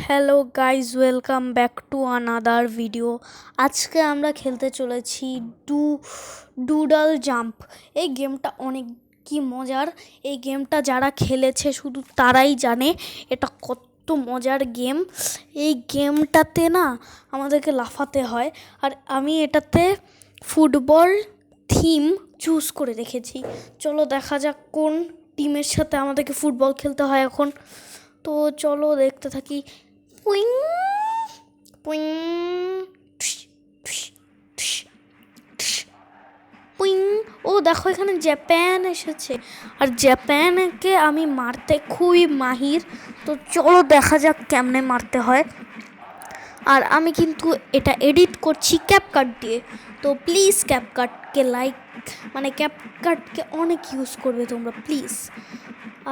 Hello guys, welcome back to another video. আজকে আমরা খেলতে চলেছি ডুডল জাম্প। এই গেমটা অনেক কি মজার। এই গেমটা যারা খেলেছে শুধু তারাই জানে এটা কত মজার গেম। এই গেমটাতে না আমাদেরকে লাফাতে হয়, আর আমি এটাতে ফুটবল থিম চুজ করে রেখেছি। চলো দেখা যাক কোন টিমের সাথে আমাদেরকে ফুটবল খেলতে হয় এখন। তো চলো দেখতে থাকি। পুইং পুইং পুইং। ও দেখো, এখানে জাপান এসেছে, আর জাপানকে আমি মারতে খুবই মাহির। তো চলো দেখা যাক কেমনে মারতে হয়। আর আমি কিন্তু এটা এডিট করছি ক্যাপকাট দিয়ে। তো প্লিজ ক্যাপকাটকে ক্যাপকাটকে অনেক ইউজ করবে তোমরা প্লিজ।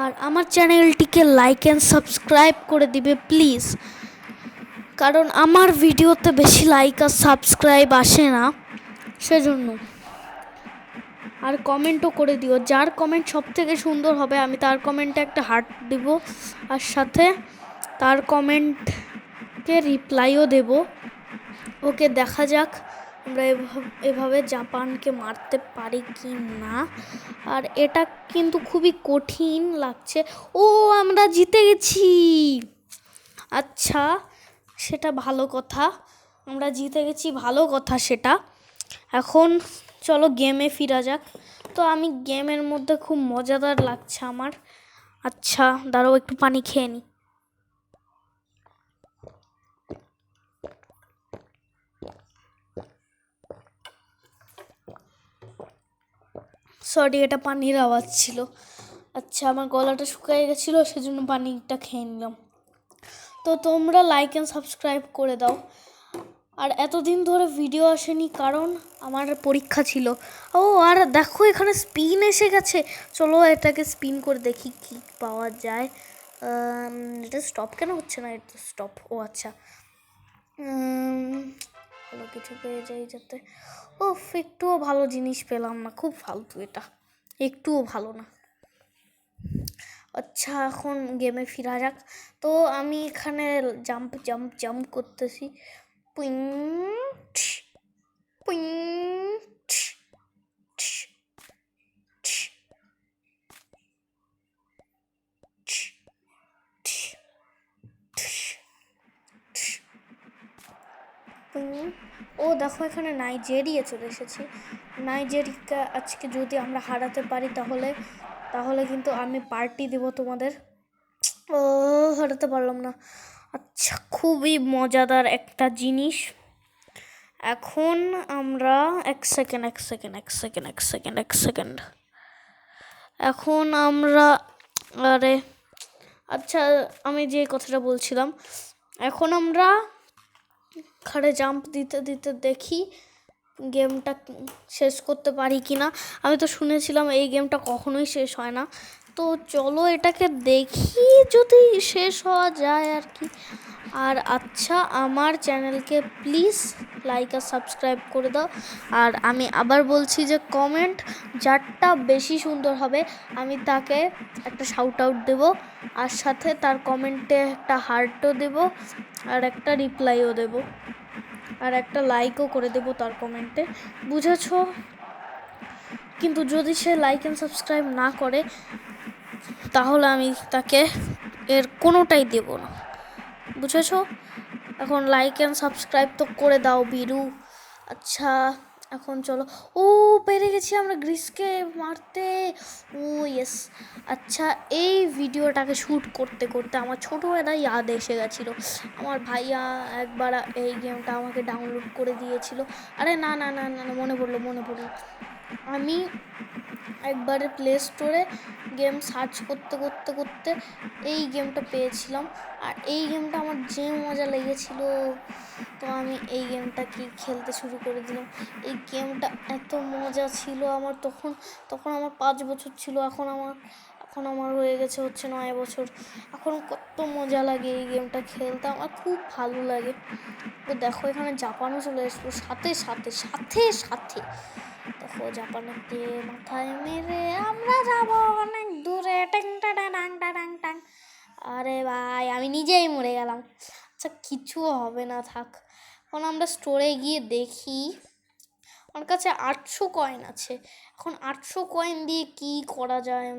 আর আমার চ্যানেলটিকে লাইক অ্যান্ড সাবস্ক্রাইব করে দিবে প্লিজ, কারণ আমার ভিডিওতে বেশি লাইক আর সাবস্ক্রাইব আসে না, সেজন্য। আর কমেন্টও করে দিও, যার কমেন্ট সব থেকে সুন্দর হবে আমি তার কমেন্টে একটা হার্ট দিব, আর সাথে তার কমেন্টকে রিপ্লাইও দেব। ওকে, দেখা যাক আমরা এভাবে জাপানকে মারতে পারি কি না। আর এটা কিন্তু খুবই কঠিন লাগছে। ও, আমরা জিতে গেছি। আচ্ছা, সেটা ভালো কথা, আমরা জিতে গেছি, ভালো কথা সেটা। এখন চলো গেমে ফিরা যাক। তো আমি গেমের মধ্যে খুব মজাদার লাগছে আমার। আচ্ছা দাঁড়াও, একটু পানি খেয়ে নিই। সরি, এটা পানির আওয়াজ ছিল। আচ্ছা, আমার গলাটা শুকিয়ে গেছিলো, সেজন্য পানিটা খেয়ে নিলাম। তো তোমরা লাইক অ্যান্ড সাবস্ক্রাইব করে দাও। আর এতদিন ধরে ভিডিও আসেনি কারণ আমার পরীক্ষা ছিল। ও, আর দেখো এখানে স্পিন এসে গেছে। চলো এটাকে স্পিন করে দেখি কি পাওয়া যায়। এটা স্টপ কেন হচ্ছে না? এটা স্টপ, ও আচ্ছা। ভালো কিছু পেয়ে যাই যাতে। ও, একটুও ভালো জিনিস পেলাম না, খুব ফালতু এটা, একটুও ভালো না। আচ্ছা, এখন গেমে ফিরা যাক। তো আমি এখানে জাম্প জাম্প জাম্প করতেছি। পুইং পুইং। ও দেখো, এখানে নাইজেরিয়া চলে এসেছি। নাইজেরিয়া আজকে যদি আমরা হারাতে পারি তাহলে কিন্তু আমি পার্টি দেব তোমাদের। ও, হারাতে পারলাম না। আচ্ছা, খুবই মজাদার একটা জিনিস। এখন আমরা এক সেকেন্ড এখন আমরা, আরে আচ্ছা, আমি যে কথাটা বলছিলাম, এখন আমরা খাড়ে জাম্প দিতে দিতে দেখি গেমটা শেষ করতে পারি কি না। আমি তো শুনেছিলাম এই গেমটা কখনোই শেষ হয় না। তো চলো এটাকে দেখি যদি শেষ হওয়া যায় আর কি। আর আচ্ছা, আমার চ্যানেলকে প্লিজ লাইক আর সাবস্ক্রাইব করে দাও। আর আমি আবার বলছি যে কমেন্ট যারটা বেশি সুন্দর হবে আমি তাকে একটা শাউট আউট দেবো, আর সাথে তার কমেন্টে একটা হার্টও দেবো, আর একটা রিপ্লাইও দেবো, আর একটা লাইকও করে দেবো তার কমেন্টে, বুঝেছো? কিন্তু যদি সে লাইক অ্যান্ড সাবস্ক্রাইব না করে তাহলে আমি তাকে এর কোনোটাই দেব না, বুঝেছো? এখন লাইক অ্যান্ড সাবস্ক্রাইব তো করে দাও বিরু। আচ্ছা, এখন চলো। ও, পেরে গেছি আমরা গ্রিসকে মারতে। ও ইয়েস। আচ্ছা, এই ভিডিওটাকে শ্যুট করতে করতে আমার ছোটোবেলায় ইয়াদ এসে গেছিলো। আমার ভাইয়া একবার এই গেমটা আমাকে ডাউনলোড করে দিয়েছিল। আরে না না না না, মনে পড়লো। আমি একবারে প্লে স্টোরে গেম সার্চ করতে করতে করতে এই গেমটা পেয়েছিলাম, আর এই গেমটা আমার যে মজা লেগেছিল, তো আমি এই গেমটা কি খেলতে শুরু করে দিলাম। এই গেমটা এত মজা ছিল আমার তখন আমার 5 বছর ছিল, এখন আমার হয়ে গেছে হচ্ছে 9 বছর। এখন কত মজা লাগে এই গেমটা খেলতে, আমার খুব ভালো লাগে। তো দেখো, এখানে জাপানও চলে আসলো সাথে সাথে সাথে সাথে। দেখো, জাপানের দিয়ে মাথায় মেরে আমরা যাব অনেক দূরে, ট্যাং টাং টাং টাং টাং। আরে ভাই, আমি নিজেই মরে গেলাম। আচ্ছা কিছু হবে না, থাক। এখন আমরা স্টোরে গিয়ে দেখি। আমার কাছে 800 কয়েন আছে। এখন 800 কয়েন দিয়ে কি করা যায়?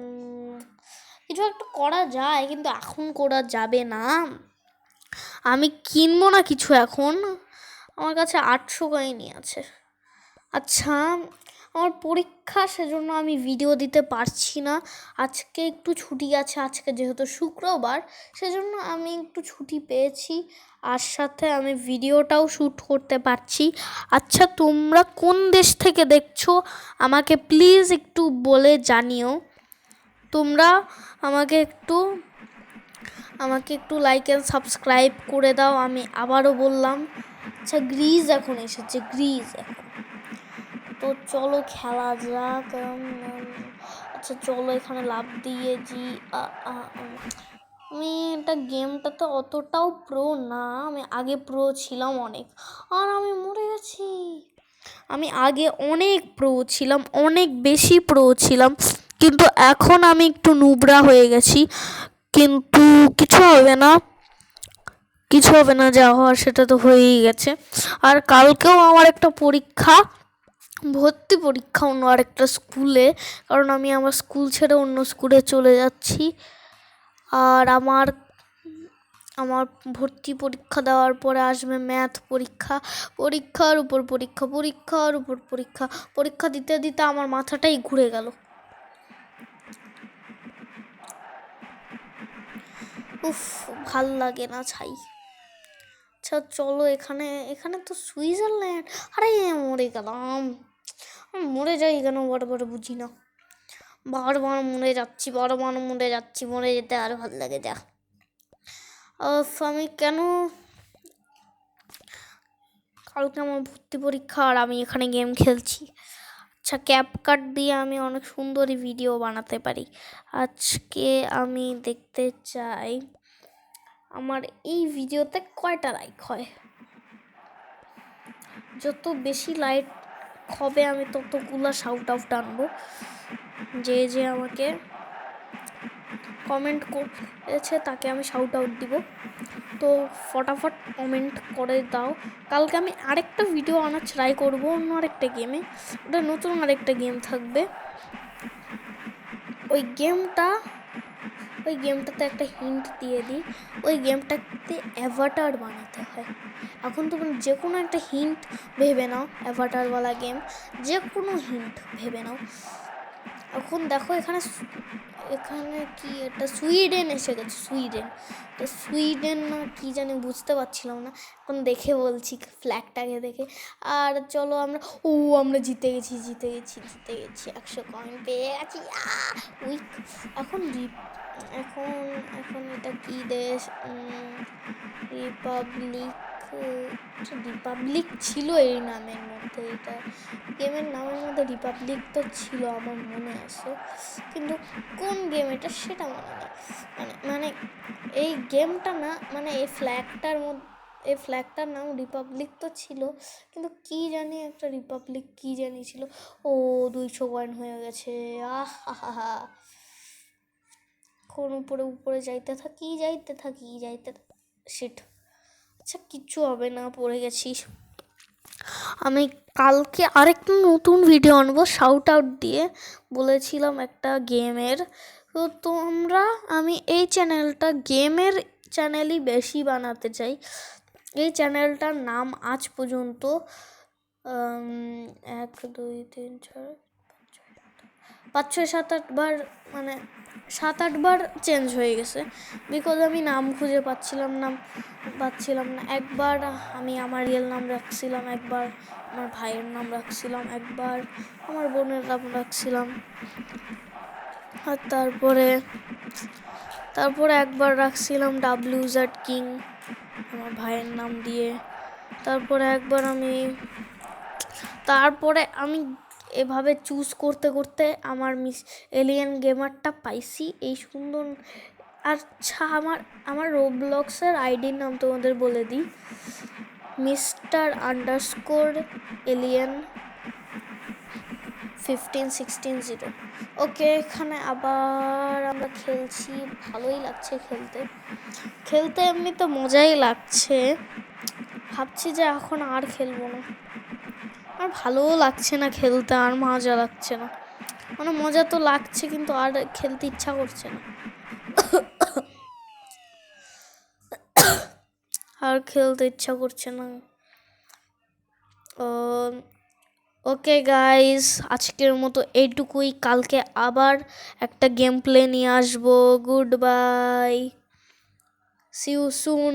কিছু একটা করা যায়, কিন্তু এখন করা যাবে না। আমি কিনবো না কিছু এখন। আমার কাছে 800 কয়েনই আছে। আচ্ছা, আমার পরীক্ষা, সেজন্য আমি ভিডিও দিতে পারছি না। আজকে একটু ছুটি আছে, আজকে যেহেতু শুক্রবার, সেজন্য আমি একটু ছুটি পেয়েছি। আর সাথে আমি ভিডিওটাও শ্যুট করতে পারছি। আচ্ছা, তোমরা কোন দেশ থেকে দেখছো আমাকে প্লিজ একটু বলে জানিও। তোমরা আমাকে একটু লাইক অ্যান্ড সাবস্ক্রাইব করে দাও। আমি আবারও বললাম। আচ্ছা, গ্রিজ এখন এসেছে, গ্রিজ এখন। তো চলো খেলা যাক। আচ্ছা চলো, এখানে লাফ দিয়ে আমি এটা গেমটাতে অতটাও প্রো না। আমি আগে প্রো ছিলাম অনেক, আর আমি মরে গেছি। আমি আগে অনেক প্রো ছিলাম, অনেক বেশি প্রো ছিলাম, কিন্তু এখন আমি একটু নুবরা হয়ে গেছি। কিন্তু কিছু হবে না, যা হওয়ার সেটা তো হয়েই গেছে। আর কালকেও আমার একটা পরীক্ষা, ভর্তি পরীক্ষা অন্য আরেকটা স্কুলে, কারণ আমি আমার স্কুল ছেড়ে অন্য স্কুলে চলে যাচ্ছি। আর আমার ভর্তি পরীক্ষা দেওয়ার পরে আসবে ম্যাথ পরীক্ষা, পরীক্ষার উপর পরীক্ষা, পরীক্ষার উপর পরীক্ষা। পরীক্ষা দিতে দিতে আমার মাথাটাই ঘুরে গেল। উফ, ভাল লাগে না ছাই। আচ্ছা চলো, এখানে তো সুইজারল্যান্ড। আরে মরে গেলাম। মরে যাই কেন বারবার বুঝি না। বারবার মরে যাচ্ছি, মরে যেতে আর ভালো লাগে। যা আমি কেন, কালকে আমার ভর্তি পরীক্ষা আর আমি এখানে গেম খেলছি। আচ্ছা, ক্যাপকাট দিয়ে আমি অনেক সুন্দরই ভিডিও বানাতে পারি। আজকে আমি দেখতে চাই আমার এই ভিডিওতে কয়টা লাইক হয়। যত বেশি লাইক হবে আমি ততগুলো শাউট আউট আনবো। যে আমাকে কমেন্ট করেছে তাকে আমি শাউট আউট দিব। তো ফটাফট কমেন্ট করে দাও। কালকে আমি আরেকটা ভিডিও আনার ট্রাই করবো অন্য আরেকটা গেমে। ওটা নতুন আরেকটা গেম থাকবে। ওই গেমটাতে একটা হিন্ট দিয়ে দিই। ওই গেমটাতে অ্যাভাটার বানাতে হয়। এখন তুমি যে কোনো একটা হিন্ট ভেবে নাও, অ্যাভাটারওয়ালা গেম, যে কোনো হিন্ট ভেবে নাও। এখন দেখো এখানে কি একটা সুইডেন এসে গেছে, সুইডেন না কি জানি বুঝতে পারছিলাম না। এখন দেখে বলছি, ফ্ল্যাগটাকে দেখে। আর চলো আমরা জিতে গেছি 100 কয়েন পেয়ে গেছি। এখন এটা কি দেশ? রিপাবলিক ছিল এই নামের মধ্যে, এটা গেমের নামের মধ্যে রিপাবলিক তো ছিল আমার মনে আছে, কিন্তু কোন গেম এটা সেটা মনে নেই। মানে এই গেমটা না, মানে এই ফ্ল্যাগটার নাম রিপাবলিক তো ছিল, কিন্তু কি জানি একটা রিপাবলিক কি জানি ছিল। 200 কয়েন হয়ে গেছে। কোন উপরে যাইতে থাকি শিট। আচ্ছা কিচ্ছু হবে না, পড়ে গেছি। আমি কালকে আরেকটা নতুন ভিডিও আনবো শাউট আউট দিয়ে, বলেছিলাম একটা গেমের। তো আমি এই চ্যানেলটা গেমের চ্যানেলই বেশি বানাতে চাই। এই চ্যানেলটার নাম আজ পর্যন্ত 1 2 3 4 5 6 7 8 বার, মানে 7-8 বার চেঞ্জ হয়ে গেছে, বিকজ আমি নাম খুঁজে পাচ্ছিলাম না। একবার আমি আমার রিয়েল নাম রাখছিলাম, একবার আমার ভাইয়ের নাম রাখছিলাম, একবার আমার বোনের নাম রাখছিলাম, আর তারপরে একবার রাখছিলাম WZ কিং আমার ভাইয়ের নাম দিয়ে। তারপরে আমি এভাবে চুজ করতে করতে আমার এলিয়েন গেমারটা পাইছি, এই সুন্দর। আচ্ছা, আমার রোবলক্সের আইডির নাম তোমাদের বলে দিই, Mr_Alien 15610। ওকে, এখানে আবার আমরা খেলছি, ভালোই লাগছে খেলতে। খেলতে এমনি তো মজাই লাগছে, ভাবছি যে এখন আর খেলবো না, আর ভালোও লাগছে না খেলতে, আর মজা লাগছে না। মানে মজা তো লাগছে কিন্তু আর খেলতে ইচ্ছা করছে না, আর খেলতে ইচ্ছা করছে না। ওকে গাইস, আজকের মতো এইটুকুই, কালকে আবার একটা গেম প্লে নিয়ে আসবো। Good bye, see you soon.